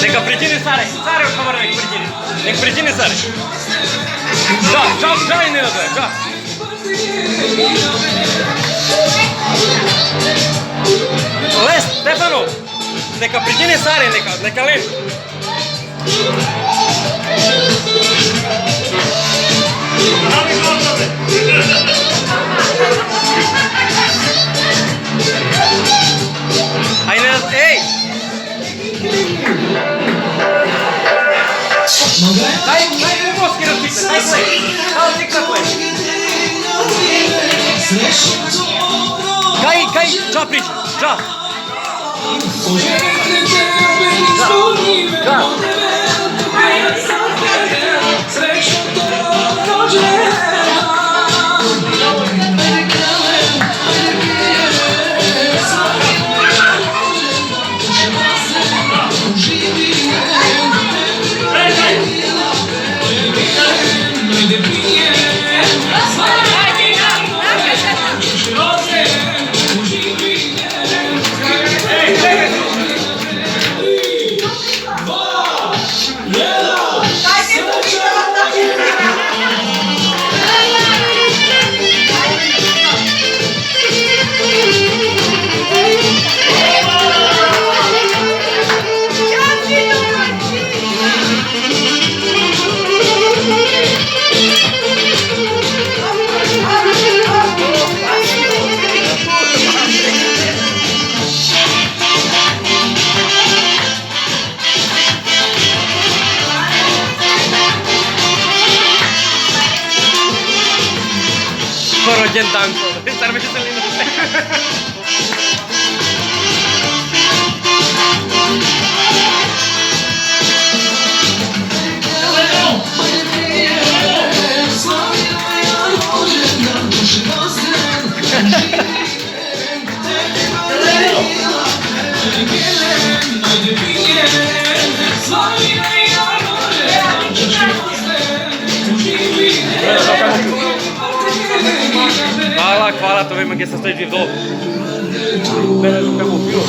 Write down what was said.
Нека причини Саре, Саре од камера нека причини. Нека причини Саре. Ча и не да тоа, ча. Лес, Стефано. Нека причини Саре, нека лес. Ајде, еј! Дай моски ръците, дай плей. Дай тикна плей. Кай, ча прича, ча. Ча. Rođen tanko, star među celinu. Hvala, to vem, gdje se stoji živ dol. Bele, kako pio.